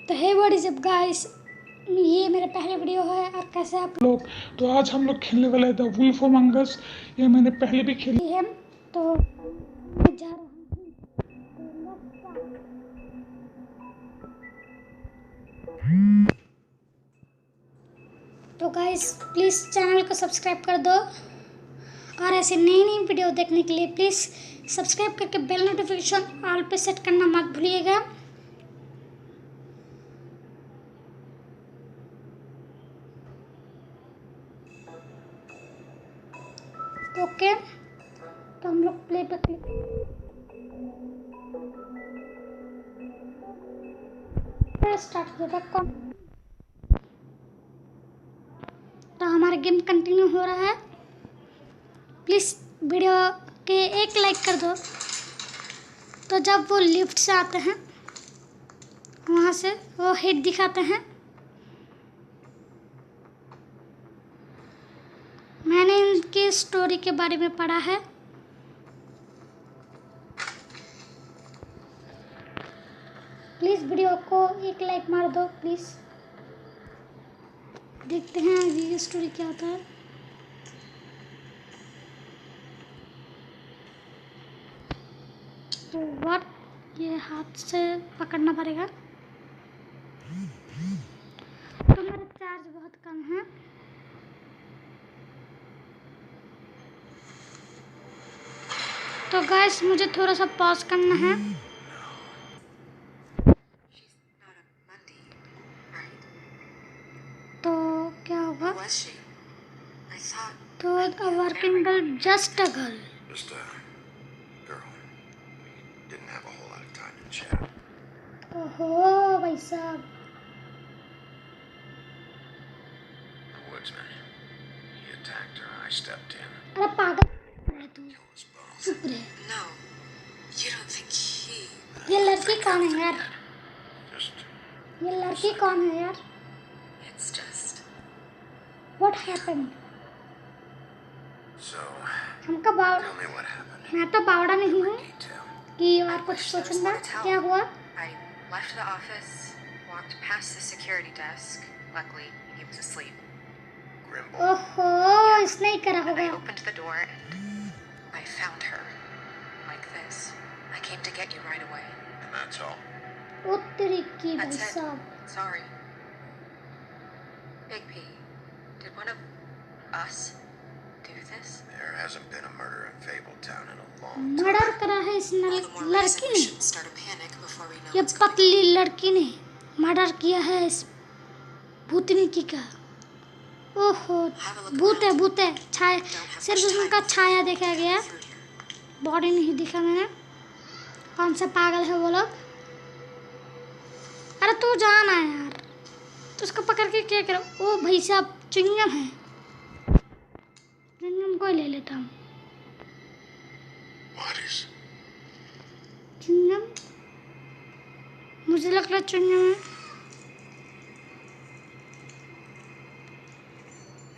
तो hey what is up guys, ये मेरा पहला वीडियो है और कैसे आप लोग। तो आज हम लोग खेलने वाले द वुल्फ अमंग अस। ये मैंने पहले भी खेली है। तो मैं जा रहा हूँ। तो गाइस प्लीज़ चैनल को सब्सक्राइब कर दो और ऐसे नई नई वीडियो देखने के लिए प्लीज़ सब्सक्राइब करके बेल नोटिफिकेशन ऑल पे सेट करना मत भूलिएगा। ओके, तो हम लोग प्ले पे क्लिक स्टार्ट होगा। तो हमारा गेम कंटिन्यू हो रहा है। प्लीज़ वीडियो के एक लाइक कर दो। तो जब वो लिफ्ट से आते हैं वहाँ से वो हिट दिखाते हैं। मैंने इनकी स्टोरी के बारे में पढ़ा है। प्लीज़ वीडियो को एक लाइक मार दो प्लीज़। देखते हैं ये स्टोरी क्या होता है। तो व्हाट, ये हाथ से पकड़ना पड़ेगा। तो मेरा चार्ज बहुत कम है। तो गाइस मुझे थोड़ा सा पॉज करना है। तो क्या होगा? तो a working girl, just a girl. Just a girl. We didn't have a whole lot of time to chat. ओहो भाई साहब। The woodsman. He attacked her. I stepped in. अरे पागल है तू, Kill his bones. चुप रहे। No, you don't think he... ये लड़की कौन है यार? Just ये लड़की कौन है यार? It's just... What happened? so. हमका बावड़ा, Tell me what happened. मैं तो बावड़ा नहीं हूँ Detail. कि और कुछ सोचूंगा। क्या हुआ? I left the office, walked past the security desk. Luckily, he was asleep. Grimble. ओहो, इसने ही करा And I होगा। opened the door and I found her. Like this. I came to get you right away. And that's all. ओ तेरी की भाई That's it. साहब। Sorry. Big P, did one of us do this? There hasn't been a murder in Fabletown in a long time. Murder करा है इस All the more reason लड़की we ने। shouldn't start a panic before we know ये what's going on. पतली लड़की ने murder किया है इस भूतनी की का। ओहो, भूत है छाया, सिर्फ उनका छाया देखा गया, Through here. बॉडी नहीं दिखा मैंने। कौन से पागल है वो लोग? अरे तू जाना है यार, तो उसको पकड़ के क्या करो? ओ भाई साहब, चिंगम है, चिंगम को ही ले लेता हूँ। What is? चिंगम, मुझे लग रहा चिंगम है।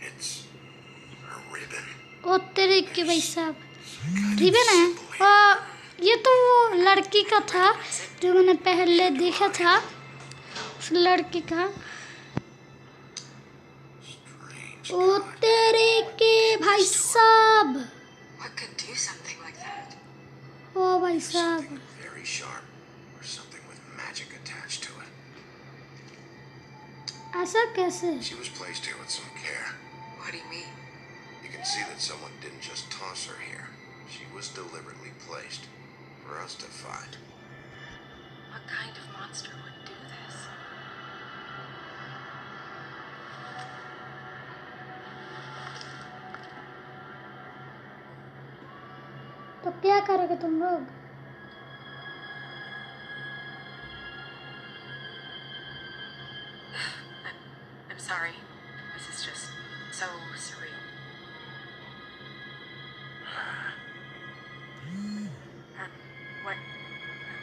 It's a ribbon. ओ तेरे के भाई साहब, रिबन है। ये तो वो लड़की का था जो मैंने पहले देखा था, उस लड़की का। Strange. ओ तेरे के भाई साहब, What could do something like that? ओ भाई साहब, Something very sharp. Or something with magic attached to it. ऐसा कैसे? She was placed here with some care. What do you mean? You can see that someone didn't just toss her here. She was deliberately placed for us to find. What kind of monster would do this? तो क्या करोगे तुम लोग? I'm sorry. This is just so surreal.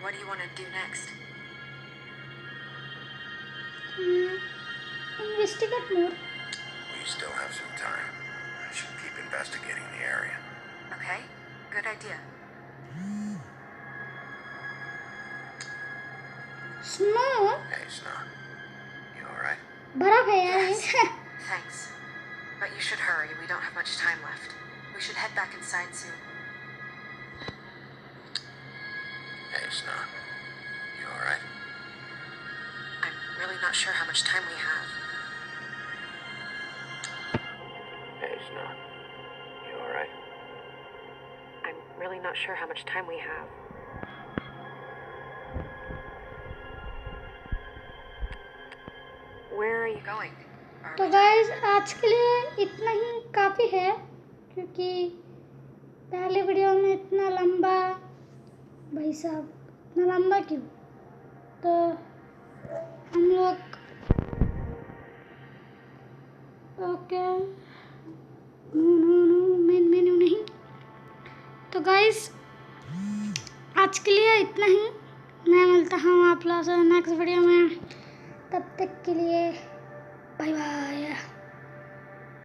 What do you want to do next? Investigate more. We still have some time. I should keep investigating the area. Okay, good idea. Snow? Hey, Snow. all right? बर्फ है यार Yes. ये Thanks. But you should hurry. We don't have much time left. We should head back inside soon. Hey, Snow. You all right? I'm really not sure how much time we have. Hey, Snow. You all right? I'm really not sure how much time we have. Where are you going? Are तो we guys आज के लिए इतना ही काफ़ी है, क्योंकि पहले video में इतना लंबा, भाई साहब इतना लंबा क्यों, तो हम लोग ओके नो मेन मेन्यू नहीं। तो गाइज आज के लिए इतना ही, मैं मिलता हूँ आप लोगों से नेक्स्ट वीडियो में, तब तक के लिए बाय बाय।